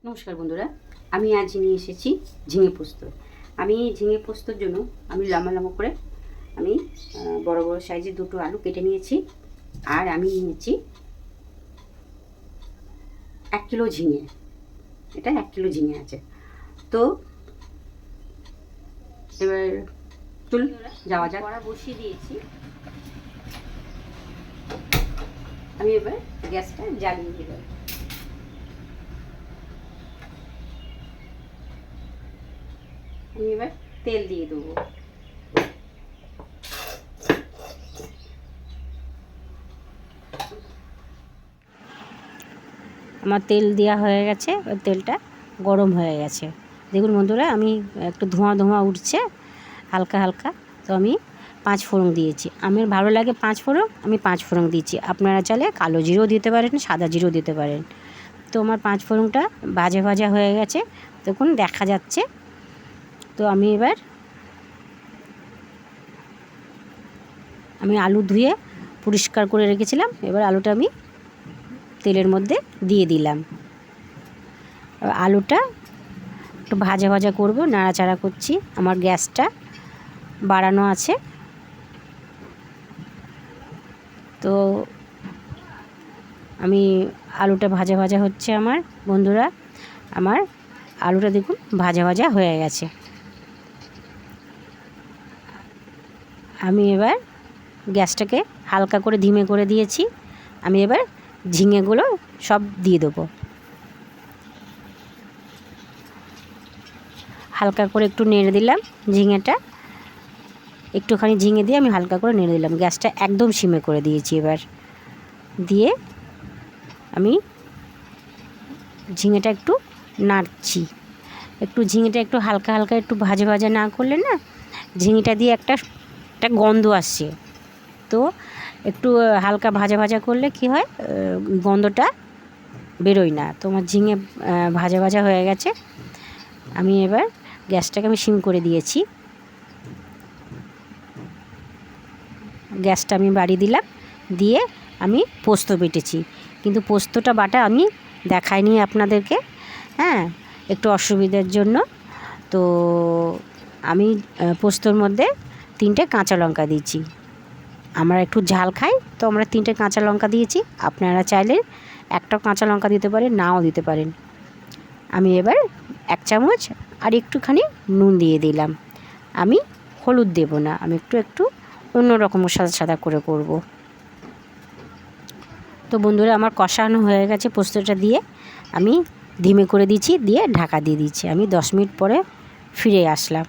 নমস্কার বন্ধুরা, আমি আজ নিয়ে এসেছি ঝিঙে পোস্ত। আমি ঝিঙে পোস্তর জন্য আমি লম্বা লম্বা করে আমি বড় বড় সাইজের দুটো আলু কেটে নিয়েছি। আর আমি নিয়েছি 1 কিলো ঝিঙে। এটা 1 কিলো ঝিঙে আছে। তো এবার চল যাওয়া যাক। কড়া বসিয়ে দিয়েছি। আমি এবার গ্যাসটা জ্বালিয়ে দেব। আমি এবার তেল দিয়ে দেবো। আমার তেল দেওয়া হয়ে গেছে, তেলটা গরম হয়ে গেছে। দেখুন বন্ধুরা, আমি একটু ধোঁয়া ধোঁয়া উঠছে হালকা হালকা। তো আমি 5 ফোড়ন দিয়েছি। আমার ভালো লাগে 5 ফোড়ন, আমি 5 ফোড়ন দিয়েছি। আপনারা চাইলে কালো জিরেও দিতে পারেন, সাদা জিরেও দিতে পারেন। তো আমার 5 ফোড়নটা ভাজা ভাজা হয়ে গেছে, দেখুন দেখা যাচ্ছে। তো আমি এবার আলু ধুয়ে পরিষ্কার করে রেখেছিলাম। এবার আলুটা আমি তেলের মধ্যে দিয়ে দিলাম। আলুটা একটু ভাজা ভাজা করব, নাড়াচাড়া করছি। আমার গ্যাসটা বাড়ানো আছে। তো আমি আলুটা ভাজা ভাজা হচ্ছে আমার বন্ধুরা। আমার আলুটা দেখুন ভাজা ভাজা হয়ে গেছে। আমি এবার গ্যাসটাকে হালকা করে ধিমে করে দিয়েছি। আমি এবার ঝিঙেগুলো সব দিয়ে দেবো। হালকা করে একটু নেড়ে দিলাম ঝিঙেটা। একটুখানি ঝিঙে দিয়ে আমি হালকা করে নেড়ে দিলাম। গ্যাসটা একদম সিমে করে দিয়েছি। এবার দিয়ে আমি ঝিঙেটা একটু নাড়ছি। ঝিঙেটা একটু হালকা হালকা একটু ভাজা ভাজা না করলে না, ঝিঙেটা দিয়ে একটা গন্ধ আসছে। তো একটু হালকা ভাজা ভাজা করলে কি হয়, গন্ধটা বেরোয় না। তো আমার ঝিঙে ভাজা ভাজা হয়ে গেছে। আমি এবার গ্যাসটাকে আমি সিম করে দিয়েছি। গ্যাসটা আমি বাড়িয়ে দিলাম। দিয়ে আমি পোস্ত বেটেছি, কিন্তু পোস্তটা বাটা আমি দেখাইনি আপনাদেরকে, হ্যাঁ, একটু অসুবিধার জন্য। তো আমি পোস্তর মধ্যে 3টে কাঁচা লঙ্কা দিয়েছি। আমরা একটু ঝাল খাই, তো আমরা 3টে কাঁচা লঙ্কা দিয়েছি। আপনারা চাইলে একটা কাঁচা লঙ্কা দিতে পারেন, নাও দিতে পারেন। আমি এবার 1 চামচ আর একটুখানি নুন দিয়ে দিলাম। আমি হলুদ দেব না, আমি একটু অন্যরকম সাদা সাদা করে করব। তো বন্ধুরা, আমার কষানো হয়ে গেছে। পোস্তটা দিয়ে আমি ধিমে করে দিয়েছি, দিয়ে ঢাকা দিয়ে দিচ্ছি। আমি 10 মিনিট পরে ফিরে আসলাম।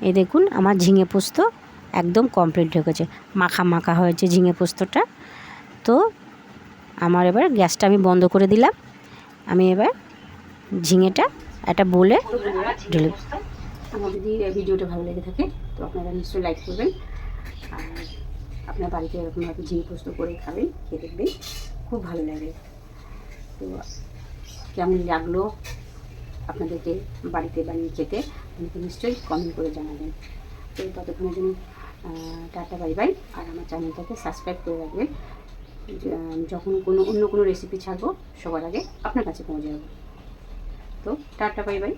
এই দেখুন আমার ঝিঙে পোস্ত একদম কমপ্লিট হয়ে গেছে, মাখা মাখা হয়েছে ঝিঙে পোস্তটা। তো আমার এবার গ্যাসটা আমি বন্ধ করে দিলাম। আমি এবার ঝিঙেটা একটা বলে ঢেলে। আমার যদি ভিডিওটা ভালো লেগে থাকে তো আপনারা নিশ্চয়ই লাইক করবেন। আর আপনার বাড়িতে এরকমভাবে ঝিঙে পোস্ত করে খাবেন, খেয়ে দেখবেন, খুব ভালো লাগে। তো কেমন লাগলো আপনাদেরকে বাড়িতে বানিয়ে খেতে আমাকে নিশ্চয়ই কমেন্ট করে জানাবেন। তো ততক্ষণের জন্য টাটা বাই বাই। আর আমার চ্যানেলটাকে সাবস্ক্রাইব করে রাখবেন। যখন অন্য কোনো রেসিপি ছাড়বো সবার আগে আপনার কাছে পৌঁছে যাবো। তো টাটা বাই বাই।